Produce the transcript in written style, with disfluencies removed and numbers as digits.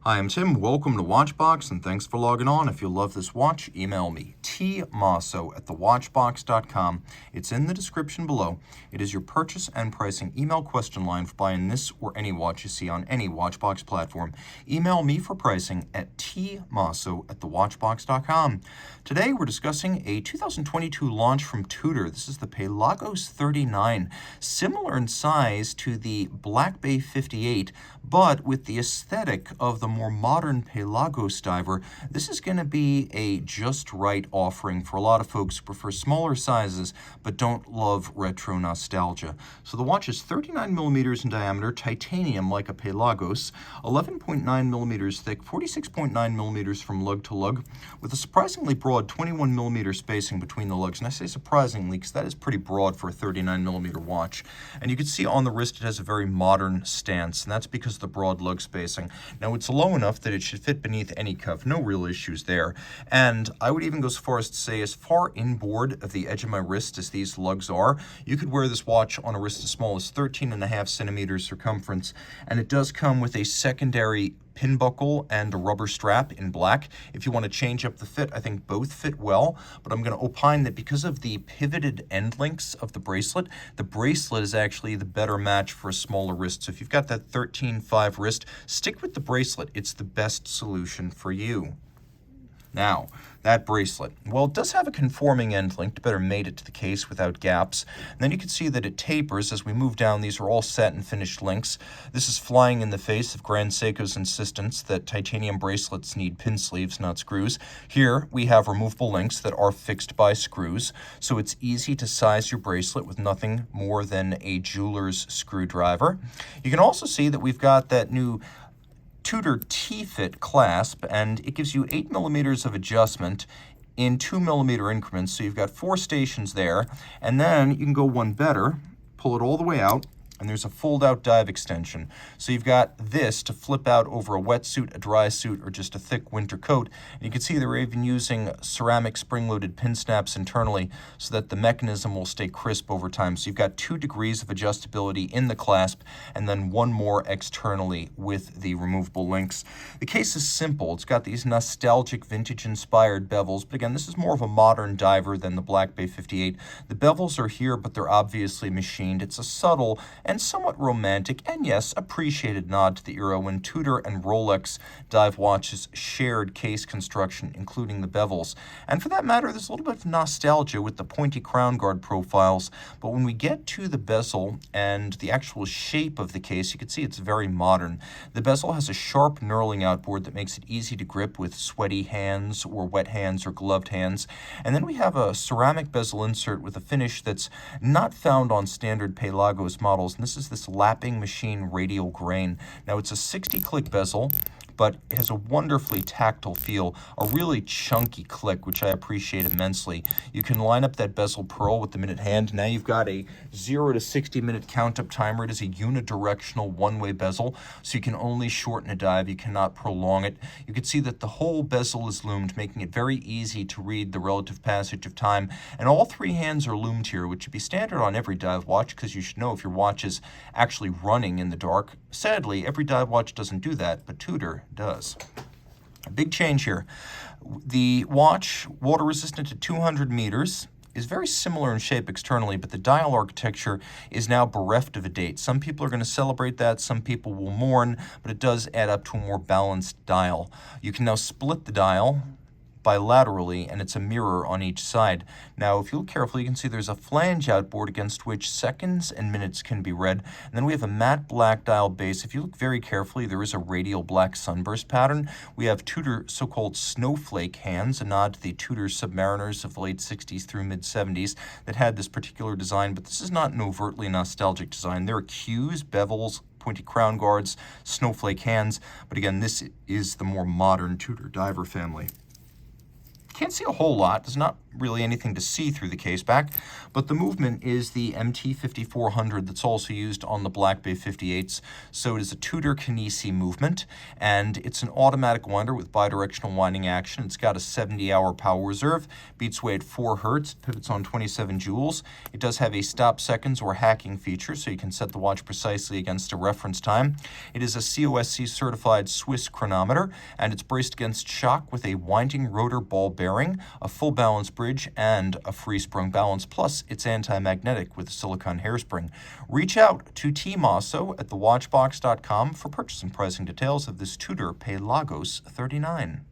Hi, I'm Tim. Welcome to Watchbox, and thanks for logging on. If you love this watch, email me, tmosso@thewatchbox.com. It's in the description below. It is your purchase and pricing email question line for buying this or any watch you see on any Watchbox platform. Email me for pricing at tmosso@thewatchbox.com. Today, we're discussing a 2022 launch from Tudor. This is the Pelagos 39, similar in size to the Black Bay 58, but with the aesthetic of the more modern Pelagos diver. This is going to be a just right offering for a lot of folks who prefer smaller sizes but don't love retro nostalgia. So the watch is 39 millimeters in diameter, titanium like a Pelagos, 11.9 millimeters thick, 46.9 millimeters from lug to lug, with a surprisingly broad 21 millimeter spacing between the lugs. And I say surprisingly because that is pretty broad for a 39 millimeter watch. And you can see on the wrist it has a very modern stance, and that's because of the broad lug spacing. Now it's low enough that it should fit beneath any cuff, no real issues there. And I would even go so far as to say, as far inboard of the edge of my wrist as these lugs are, you could wear this watch on a wrist as small as 13.5 centimeters circumference, and it does come with a secondary pin buckle and a rubber strap in black. If you want to change up the fit, I think both fit well, but I'm going to opine that because of the pivoted end links of the bracelet is actually the better match for a smaller wrist. So if you've got that 13.5 wrist, stick with the bracelet. It's the best solution for you. Now, that bracelet, well, it does have a conforming end link, better made it to the case without gaps. And then you can see that it tapers as we move down. These are all satin finished links. This is flying in the face of Grand Seiko's insistence that titanium bracelets need pin sleeves, not screws. Here we have removable links that are fixed by screws, so it's easy to size your bracelet with nothing more than a jeweler's screwdriver. You can also see that we've got that new Tudor T-Fit clasp, and it gives you 8 millimeters of adjustment in 2 millimeter increments. So you've got 4 stations there, and then you can go one better, pull it all the way out, and there's a fold-out dive extension. So you've got this to flip out over a wetsuit, a dry suit, or just a thick winter coat. And you can see they're even using ceramic spring-loaded pin snaps internally so that the mechanism will stay crisp over time. So you've got 2 degrees of adjustability in the clasp, and then 1 more externally with the removable links. The case is simple. It's got these nostalgic, vintage-inspired bevels, but again, this is more of a modern diver than the Black Bay 58. The bevels are here, but they're obviously machined. It's a subtle and somewhat romantic, and yes, appreciated nod to the era when Tudor and Rolex dive watches shared case construction, including the bevels. And for that matter, there's a little bit of nostalgia with the pointy crown guard profiles, but when we get to the bezel and the actual shape of the case, you can see it's very modern. The bezel has a sharp knurling outboard that makes it easy to grip with sweaty hands or wet hands or gloved hands. And then we have a ceramic bezel insert with a finish that's not found on standard Pelagos models. And this is this lapping machine radial grain. Now it's a 60-click bezel, but it has a wonderfully tactile feel, a really chunky click, which I appreciate immensely. You can line up that bezel pearl with the minute hand. Now you've got a 0 to 60 minute count-up timer. It is a unidirectional one-way bezel, so you can only shorten a dive. You cannot prolong it. You can see that the whole bezel is loomed, making it very easy to read the relative passage of time. And all 3 hands are loomed here, which should be standard on every dive watch, because you should know if your watch is actually running in the dark. Sadly, every dive watch doesn't do that, but Tudor does. A big change here. The watch, water resistant to 200 meters, is very similar in shape externally, but the dial architecture is now bereft of a date. Some people are going to celebrate that, some people will mourn, but it does add up to a more balanced dial. You can now split the dial bilaterally, and it's a mirror on each side. Now, if you look carefully, you can see there's a flange outboard against which seconds and minutes can be read. And then we have a matte black dial base. If you look very carefully, there is a radial black sunburst pattern. We have Tudor so-called snowflake hands, a nod to the Tudor Submariners of the late 60s through mid-70s that had this particular design, but this is not an overtly nostalgic design. There are cues, bevels, pointy crown guards, snowflake hands, but again, this is the more modern Tudor diver family. Can't see a whole lot. There's not really anything to see through the case back, but the movement is the MT5400 that's also used on the Black Bay 58s. So it is a Tudor Kinesi movement, and it's an automatic winder with bidirectional winding action. It's got a 70-hour power reserve, beats away at 4 Hertz, pivots on 27 joules. It does have a stop seconds or hacking feature, so you can set the watch precisely against a reference time. It is a COSC certified Swiss chronometer, and it's braced against shock with a winding rotor ball bearing, a full balance bridge, and a free sprung balance, plus it's anti-magnetic with a silicone hairspring. Reach out to Team Mosso at thewatchbox.com for purchase and pricing details of this Tudor Pelagos 39.